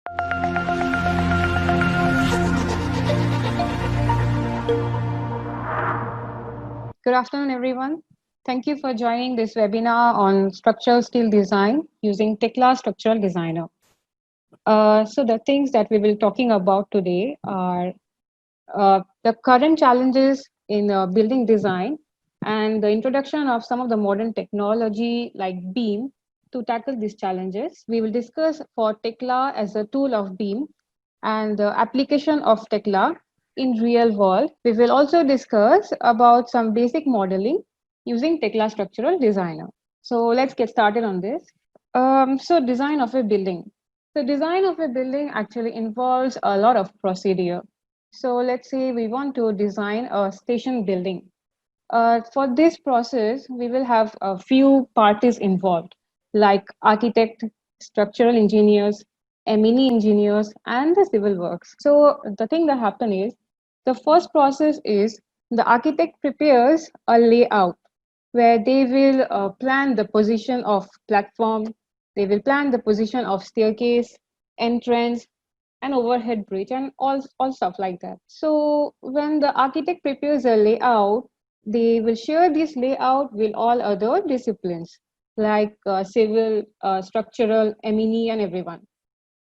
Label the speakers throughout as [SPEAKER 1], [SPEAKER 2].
[SPEAKER 1] Good afternoon, everyone. Thank you for joining this webinar on structural steel design using Tekla Structural Designer. So the things that we will be talking about today are the current challenges in building design and the introduction of some of the modern technology like BEAM to tackle these challenges. We will discuss for Tekla as a tool of BEAM and the application of Tekla in real world. We will also discuss about some basic modeling using Tekla Structural Designer. So let's get started on this. So design of a building. The design of a building actually involves a lot of procedure. So let's say we want to design a station building. For this process, we will have a few parties involved, like architect, structural engineers, M&E engineers, and the civil works. So the thing that happens is, the first process is the architect prepares a layout where they will plan the position of platform, they will plan the position of staircase, entrance, and overhead bridge, and all stuff like that. So when the architect prepares a layout, they will share this layout with all other disciplines like civil, structural, M&E, and everyone.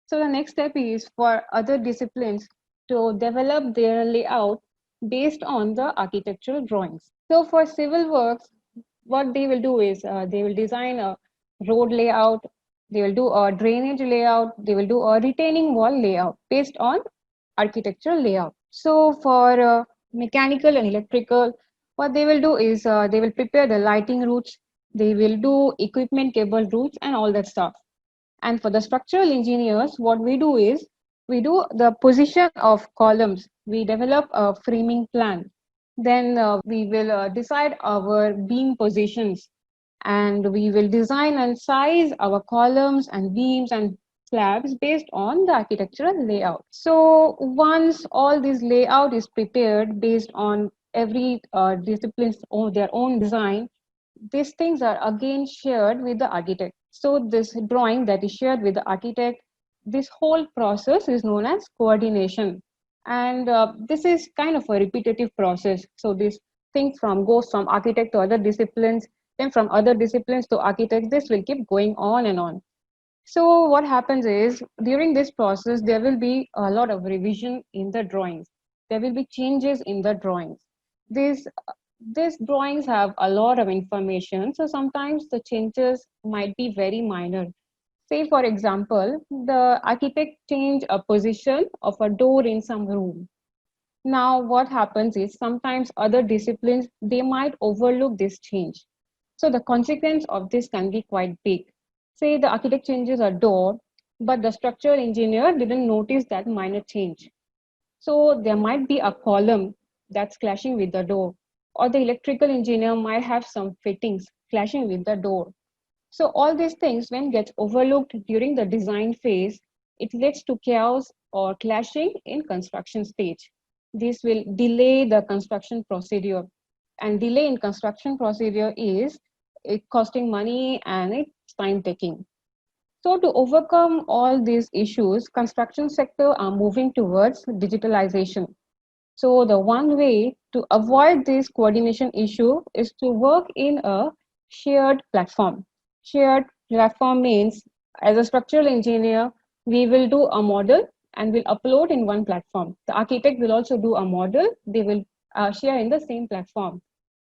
[SPEAKER 1] So the next step is for other disciplines to develop their layout based on the architectural drawings. So for civil works, what they will do is they will design a road layout, they will do a drainage layout, they will do a retaining wall layout based on architectural layout. So for mechanical and electrical, what they will do is they will prepare the lighting routes, they will do equipment cable routes and all that stuff. And for the structural engineers, what we do is we do the position of columns. We develop a framing plan. Then we will decide our beam positions, and we will design and size our columns and beams and slabs based on the architectural layout. So once all this layout is prepared based on every discipline's their own design, these things are again shared with the architect. So this drawing that is shared with the architect, this whole process is known as coordination. And this is kind of a repetitive process. So this thing goes from architect to other disciplines, then from other disciplines to architect. This will keep going on and on. So what happens is during this process, there will be a lot of revision in the drawings. There will be changes in the drawings. These these drawings have a lot of information, so sometimes the changes might be very minor. Say, for example, the architect changed a position of a door in some room. Now, what happens is sometimes other disciplines, they might overlook this change. So the consequence of this can be quite big. Say the architect changes a door, but the structural engineer didn't notice that minor change. So there might be a column that's clashing with the door, or the electrical engineer might have some fittings clashing with the door. So all these things, when gets overlooked during the design phase, it leads to chaos or clashing in construction stage. This will delay the construction procedure, and delay in construction procedure is it costing money and it's time taking. So to overcome all these issues, construction sector are moving towards digitalization. So the one way to avoid this coordination issue is to work in a shared platform. Shared platform means as a structural engineer, we will do a model and will upload in one platform. The architect will also do a model, they will share in the same platform.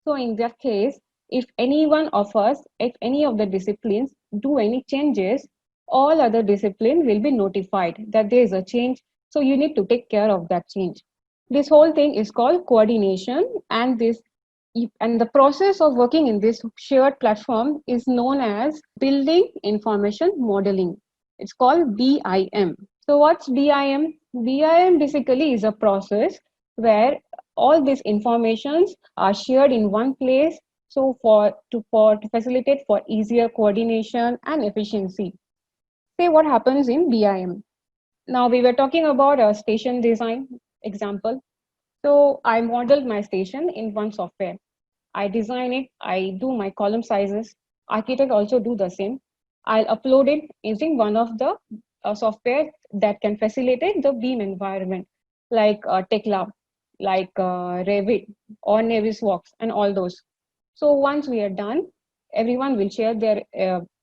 [SPEAKER 1] So in that case, if any one of us, if any of the disciplines do any changes, all other discipline will be notified that there is a change. So you need to take care of that change. This whole thing is called coordination, and the process of working in this shared platform is known as building information modeling. It's called BIM. So what's BIM? BIM basically is a process where all these informations are shared in one place, so to facilitate for easier coordination and efficiency. Say what happens in BIM. Now we were talking about a station design example. So I modeled my station in one software. I design it, I do my column sizes. Architect also do the same. I'll upload it using one of the software that can facilitate the BIM environment, like Tekla, like Revit or Navisworks and all those. So once we are done, everyone will share their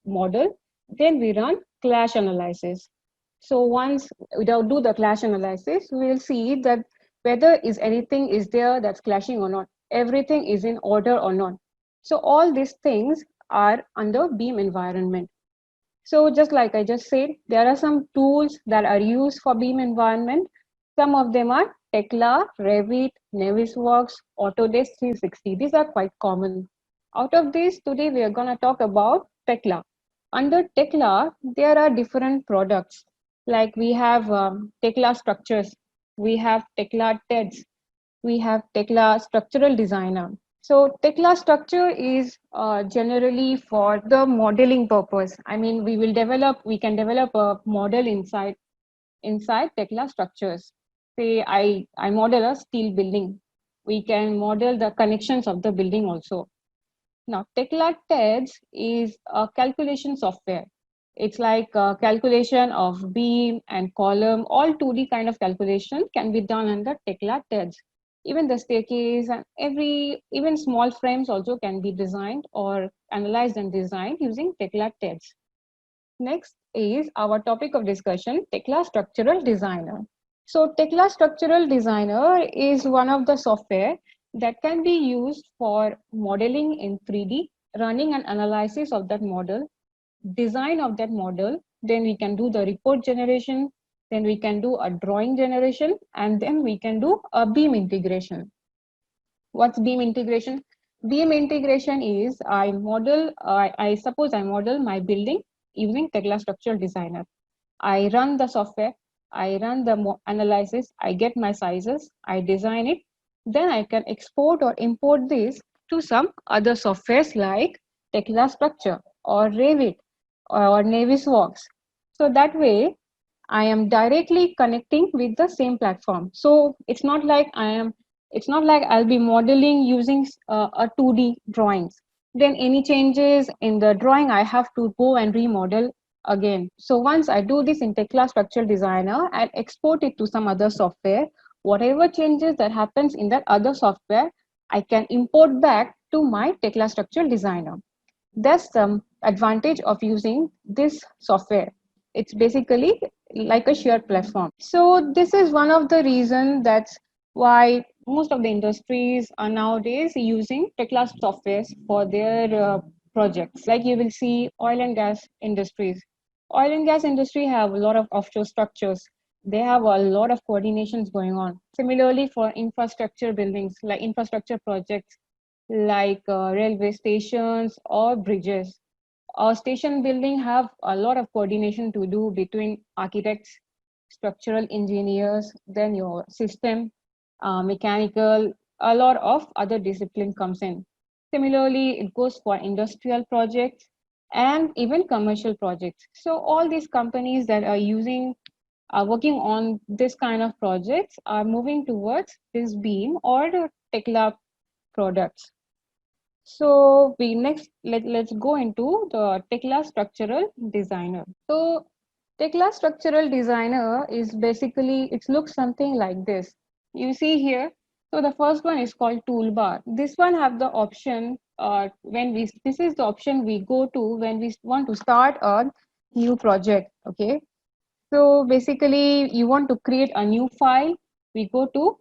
[SPEAKER 1] model. Then we run clash analysis. So once we do the clash analysis, we will see that whether is anything is there that's clashing or not, everything is in order or not. So all these things are under BIM environment. So just like I just said, there are some tools that are used for BIM environment. Some of them are Tekla, Revit, Navisworks, Autodesk 360. These are quite common. Out of these, today we are going to talk about Tekla. Under Tekla, there are different products. Like we have Tekla structures, we have Tekla TEDs, we have Tekla structural designer. So Tekla structure is generally for the modeling purpose. I mean, we can develop a model inside Tekla structures. Say I model a steel building. We can model the connections of the building also. Now, Tekla TEDS is a calculation software. It's like a calculation of beam and column, all 2D kind of calculation can be done under Tekla TEDS. Even the staircase and even small frames also can be designed or analyzed and designed using Tekla TEDS. Next is our topic of discussion, Tekla Structural Designer. So Tekla Structural Designer is one of the software that can be used for modeling in 3D, running an analysis of that model, design of that model, then we can do the report generation, then we can do a drawing generation, and then we can do a beam integration. What's beam integration? Beam integration is I suppose I model my building using Tekla Structural Designer. I run the software, I run the analysis, I get my sizes, I design it, then I can export or import this to some other softwares like Tekla Structure or Revit or Navisworks. So that way, I am directly connecting with the same platform. So it's not like I'll be modeling using a 2D drawings. Then any changes in the drawing, I have to go and remodel again. So once I do this in Tekla Structural Designer and export it to some other software, whatever changes that happens in that other software, I can import back to my Tekla Structural Designer. That's the advantage of using this software. It's basically like a shared platform. So this is one of the reasons that's why most of the industries are nowadays using Tekla softwares for their projects. Like you will see oil and gas industries. Oil and gas industry have a lot of offshore structures. They have a lot of coordinations going on. Similarly, for infrastructure buildings, like infrastructure projects, like railway stations or bridges. Our station building have a lot of coordination to do between architects, structural engineers, then your system, mechanical, a lot of other discipline comes in. Similarly, it goes for industrial projects and even commercial projects. So all these companies that are working on this kind of projects are moving towards this beam or the Tekla products. So we next let's go into the Tekla Structural Designer. So Tekla Structural Designer is basically, it looks something like this. You see here, so the first one is called toolbar. This one have the option this is the option we go to when we want to start a new project, okay? So basically you want to create a new file, we go to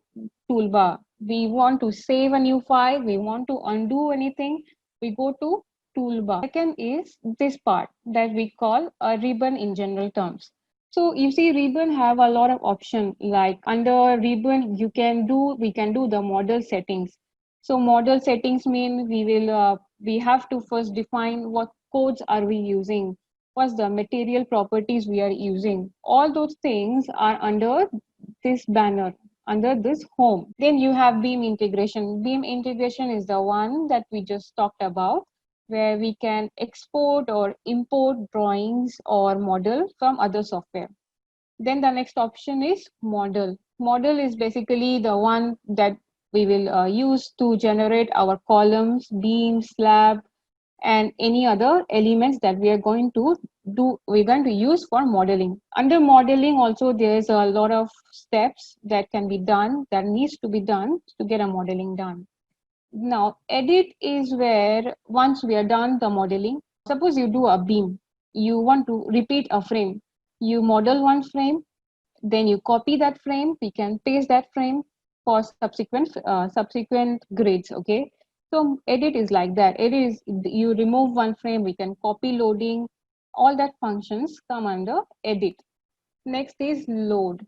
[SPEAKER 1] toolbar. We want to save a new file, we want to undo anything, we go to toolbar. Second is this part that we call a ribbon in general terms. So you see ribbon have a lot of options, like under ribbon we can do the model settings. So model settings mean we have to first define what codes are we using, what's the material properties we are using. All those things are under this banner, under this home. Then you have beam integration. Beam integration is the one that we just talked about, where we can export or import drawings or model from other software. Then the next option is model. Model is basically the one that we will use to generate our columns, beams, slab, and any other elements that we are going to we're going to use for modeling. Under modeling also there's a lot of steps that can be done, that needs to be done to get a modeling done. Now edit is where once we are done the modeling, suppose you do a beam, you want to repeat a frame, you model one frame, then you copy that frame, we can paste that frame for subsequent grids. Okay, so edit is like that. It is, you remove one frame, we can copy loading, all that functions come under edit. Next is load.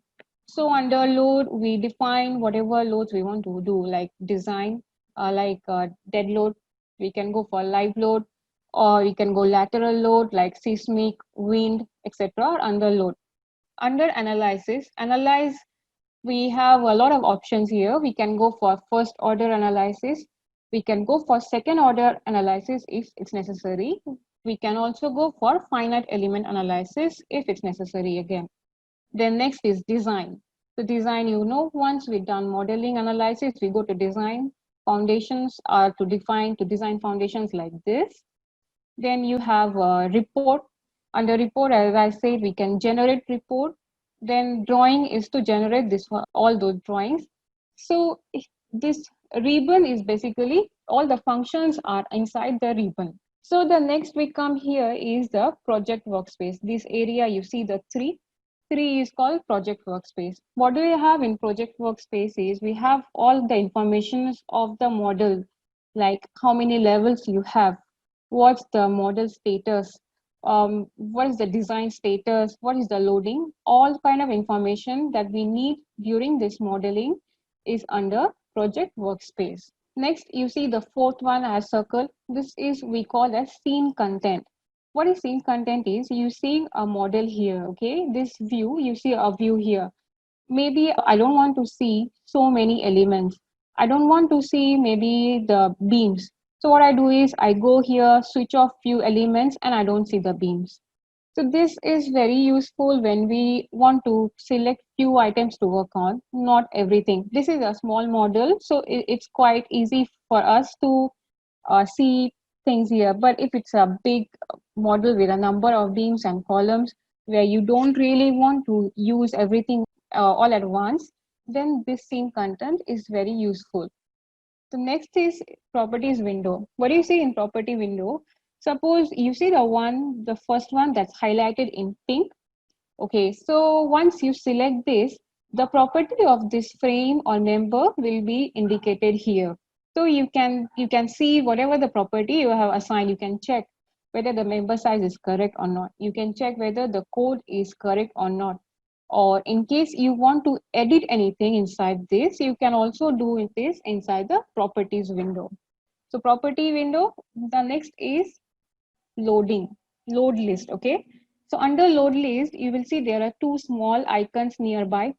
[SPEAKER 1] So under load we define whatever loads we want to do, like design, dead load, we can go for live load, or we can go lateral load like seismic, wind, etc. under load. Under analysis, analyze, we have a lot of options here. We can go for first order analysis, we can go for second order analysis if it's necessary, we can also go for finite element analysis if it's necessary again. Then next is design. So design, once we've done modeling analysis, we go to design. Foundations are to design foundations like this. Then you have a report. Under report, as I said, we can generate report. Then drawing is to generate this all those drawings. So this ribbon is basically all the functions are inside the ribbon. So the next we come here is the project workspace. This area you see the three is called project workspace. What do we have in project workspace is we have all the information of the model, like how many levels you have, what's the model status, what is the design status, what is the loading, all kind of information that we need during this modeling is under project workspace. Next, you see the fourth one as circle. This is we call as scene content. What is scene content is you see a model here, okay? This view, you see a view here. Maybe I don't want to see so many elements. I don't want to see maybe the beams. So what I do is I go here, switch off few elements and I don't see the beams. So this is very useful when we want to select few items to work on, not everything. This is a small model, so it's quite easy for us to see things here. But if it's a big model with a number of beams and columns where you don't really want to use everything all at once, then this scene content is very useful. The next is properties window. What do you see in property window? Suppose you see the first one that's highlighted in pink. Okay, so once you select this, the property of this frame or member will be indicated here. So you can see whatever the property you have assigned, you can check whether the member size is correct or not. You can check whether the code is correct or not. Or in case you want to edit anything inside this, you can also do this inside the properties window. So property window, the next is loading, load list. Okay, so under load list you will see there are two small icons nearby.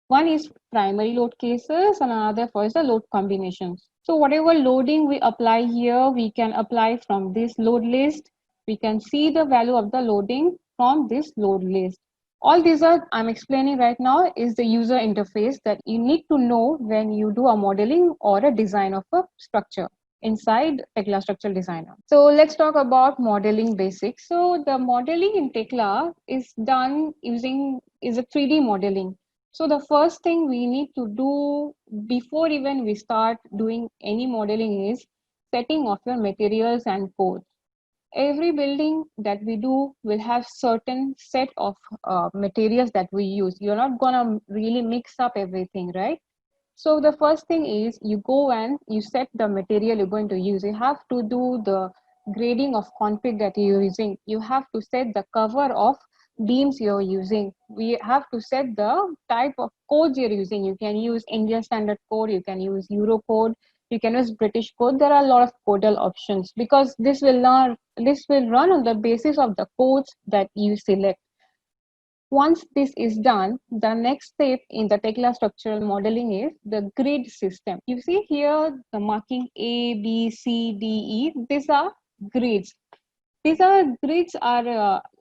[SPEAKER 1] One is primary load cases and another for the load combinations. So whatever loading we apply here, we can apply from this load list. We can see the value of the loading from this load list. All these are I'm explaining right now is the user interface that you need to know when you do a modeling or a design of a structure inside Tekla Structural Designer. So let's talk about modeling basics. So the modeling in Tekla is done using a 3D modeling. So the first thing we need to do before even we start doing any modeling is setting of your materials and codes. Every building that we do will have certain set of materials that we use. You're not gonna really mix up everything, right? So the first thing is you go and you set the material you're going to use. You have to do the grading of concrete that you're using. You have to set the cover of beams you're using. We have to set the type of codes you're using. You can use Indian Standard Code, you can use Euro Code, you can use British Code. There are a lot of codal options because this will run on the basis of the codes that you select. Once this is done, the next step in the Tekla structural modeling is the grid system. You see here the marking A, B, C, D, E. These are grids.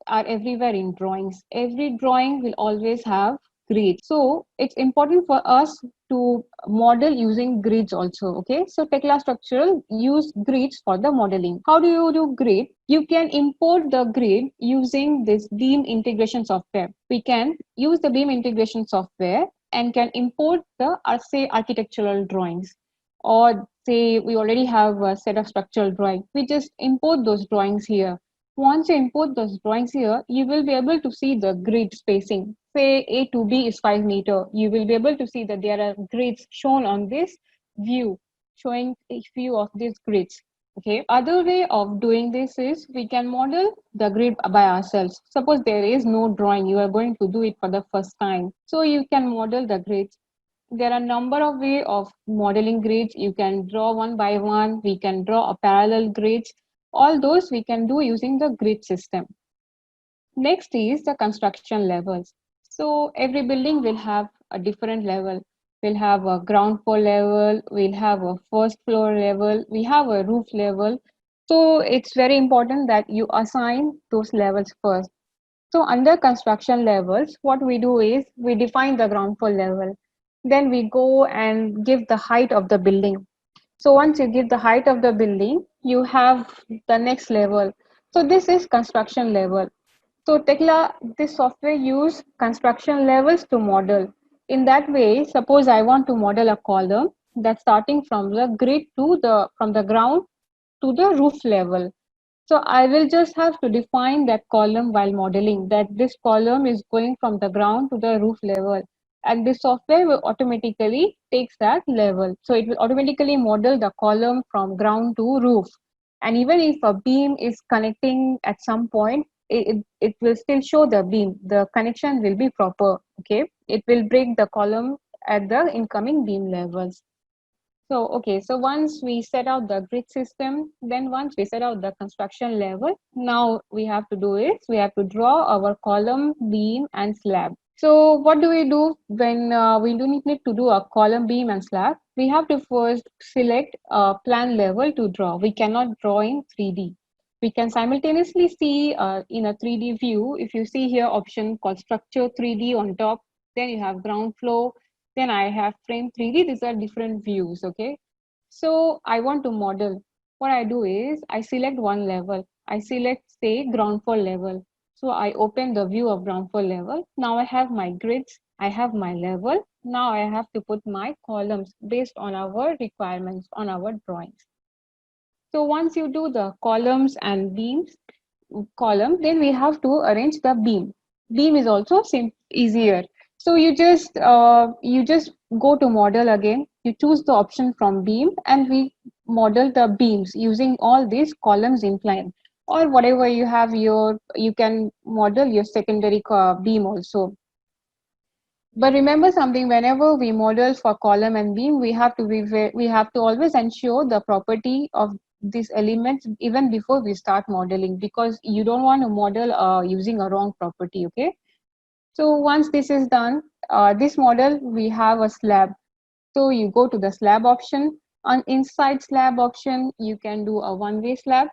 [SPEAKER 1] Are everywhere in drawings. Every drawing will always have grids. So it's important for us to model using grids also. Okay, so Tekla Structural use grids for the modeling. How do you do grid? You can import the grid using this beam integration software. We can use the beam integration software and can import the say architectural drawings, or say we already have a set of structural drawing. We just import those drawings here. Once you import those drawings here, you will be able to see the grid spacing. Say A to B is 5 meter. You will be able to see that there are grids shown on this view, showing a view of these grids. Okay. Other way of doing this is we can model the grid by ourselves. Suppose there is no drawing, you are going to do it for the first time. So you can model the grids. There are a number of ways of modeling grids. You can draw one by one. We can draw a parallel grids. All those we can do using the grid system. Next is the construction levels. So every building will have a different level. We'll have a ground floor level, we'll have a first floor level, we have a roof level. So it's very important that you assign those levels first. So under construction levels, what we do is we define the ground floor level. Then we go and give the height of the building. So once you give the height of the building, you have the next level. So this is construction level. So Tekla, this software use construction levels to model. In that way, suppose I want to model a column that's starting from the grid to from the ground to the roof level. So I will just have to define that column while modeling, that this column is going from the ground to the roof level. And this software will automatically takes that level. So it will automatically model the column from ground to roof. And even if a beam is connecting at some point, it will still show the beam. The connection will be proper. Okay. It will break the column at the incoming beam levels. So, okay, so once we set out the grid system, then once we set out the construction level, now we have to do is we have to draw our column, beam, and slab. So what do we do when we do need to do a column, beam, and slab? We have to first select a plan level to draw. We cannot draw in 3D. We can simultaneously see in a 3D view. If you see here option called structure 3D on top, then you have ground floor, then I have frame 3D. These are different views. Okay. So I want to model. What I do is I select one level. I select say ground floor level. So I open the view of ground floor level. Now I have my grids. I have my level. Now I have to put my columns based on our requirements on our drawings. So once you do the columns and beams then we have to arrange the beam. Beam is also easier. So you just go to model again. You choose the option from beam, and we model the beams using all these columns inclined, or whatever you have you can model your secondary beam also. But remember something, whenever we model for column and beam, we have to always ensure the property of these elements even before we start modeling, because you don't want to model using a wrong property. Okay. So once this is done, this model, we have a slab. So you go to the slab option. On inside slab option, you can do a one-way slab.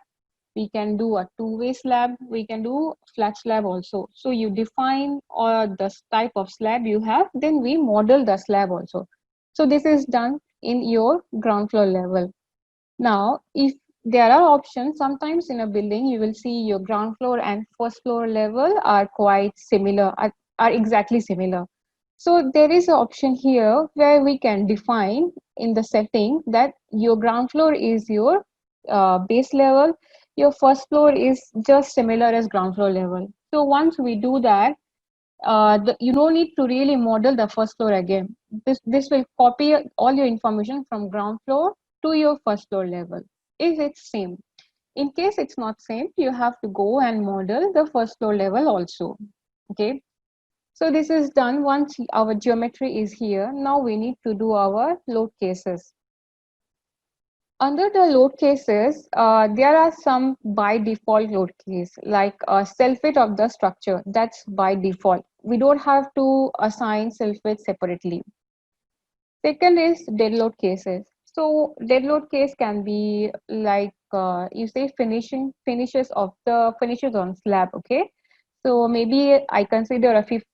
[SPEAKER 1] We can do a two-way slab. We can do flat slab also. So you define the type of slab you have, then we model the slab also. So this is done in your ground floor level. Now, if there are options, sometimes in a building, you will see your ground floor and first floor level are quite similar, are exactly similar. So there is an option here where we can define in the setting that your ground floor is your base level, your first floor is just similar as ground floor level. So once we do that, you don't need to really model the first floor again. This will copy all your information from ground floor to your first floor level if it's same. In case it's not same, you have to go and model the first floor level also. Okay. So this is done. Once our geometry is here, now we need to do our load cases. Under the load cases, there are some by default load case, like self-weight of the structure. That's by default. We don't have to assign self-weight separately. Second is dead load cases. So dead load case can be like you say finishes on slab. Okay. So maybe I consider a 50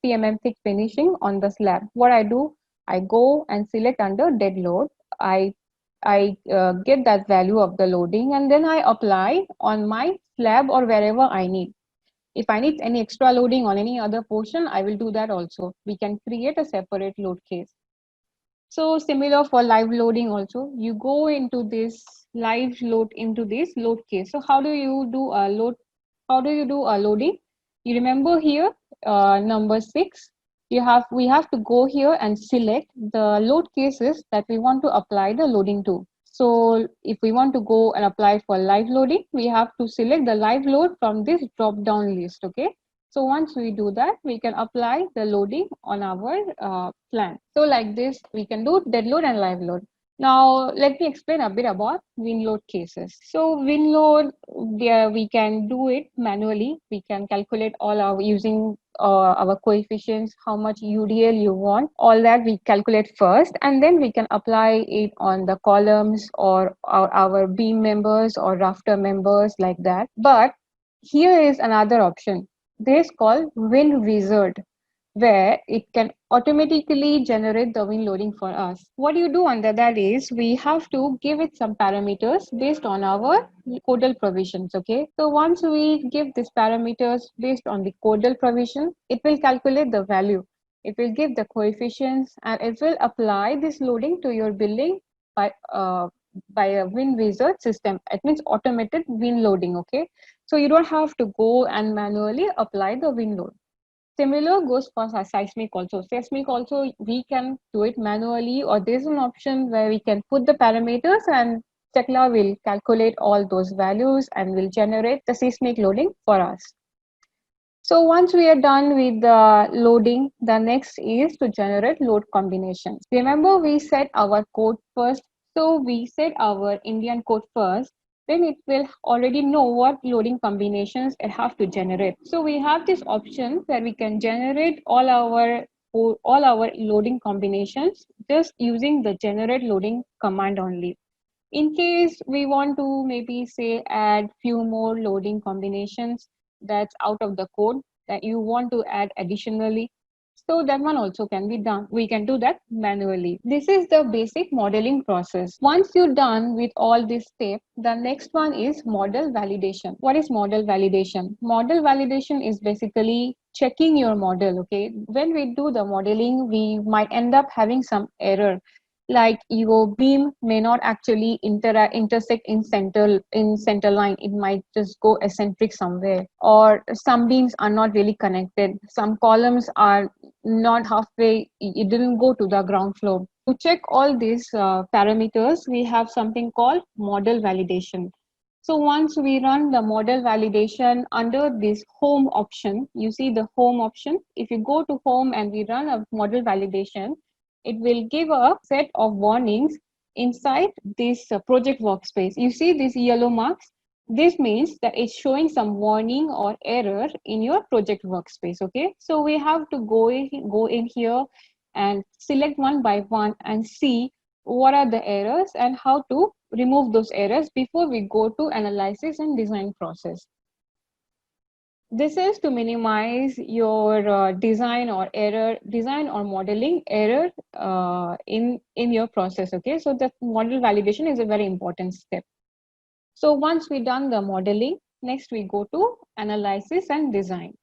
[SPEAKER 1] thick finishing on the slab. What I do, I go and select under dead load. I get that value of the loading and then I apply on my slab or wherever I need. If I need any extra loading on any other portion, I will do that also. We can create a separate load case. So similar for live loading also, you go into this live load into this load case. So how do you do a load? How do you do a loading? You remember here, number 6, we have to go here and select the load cases that we want to apply the loading to. So if we want to go and apply for live loading, we have to select the live load from this drop down list. Okay. So once we do that, we can apply the loading on our plan. So like this, we can do dead load and live load. Now, let me explain a bit about win load cases. So win load, we can do it manually. We can calculate all our using our coefficients, how much UDL you want, all that we calculate first, and then we can apply it on the columns or our beam members or rafter members like that. But here is another option. This is called Win Wizard, where it can automatically generate the win loading for us. What you do under that is we have to give it some parameters based on our codal provisions. Okay, so once we give these parameters based on the codal provision, it will calculate the value. It will give the coefficients and it will apply this loading to your building by by a win wizard system. It means automated win loading. Okay, so you don't have to go and manually apply the win load. Similar goes for seismic also. Seismic also, we can do it manually, or there's an option where we can put the parameters and Tekla will calculate all those values and will generate the seismic loading for us. So once we are done with the loading, the next is to generate load combinations. Remember, we set our code first. So we set our Indian code first, then it will already know what loading combinations it have to generate. So we have this option where we can generate all our loading combinations just using the generate loading command only. In case we want to maybe say add few more loading combinations that's out of the code that you want to add additionally, so that one also can be done. We can do that manually. This is the basic modeling process. Once you're done with all these steps, the next one is model validation. What is model validation? Model validation is basically checking your model. Okay, when we do the modeling, we might end up having some error, like your beam may not actually intersect in center line. It might just go eccentric somewhere, or some beams are not really connected, some columns are not halfway, it didn't go to the ground floor. To check all these parameters, we have something called model validation. So once we run the model validation under this home option, you see the home option. If you go to home and we run a model validation, it will give a set of warnings inside this project workspace. You see these yellow marks? This means that it's showing some warning or error in your project workspace. Okay, so we have to go in here and select one by one and see what are the errors and how to remove those errors before we go to analysis and design process. This is to minimize your design or modeling error in your process. Okay, so the model validation is a very important step. So once we done the modeling, next we go to analysis and design.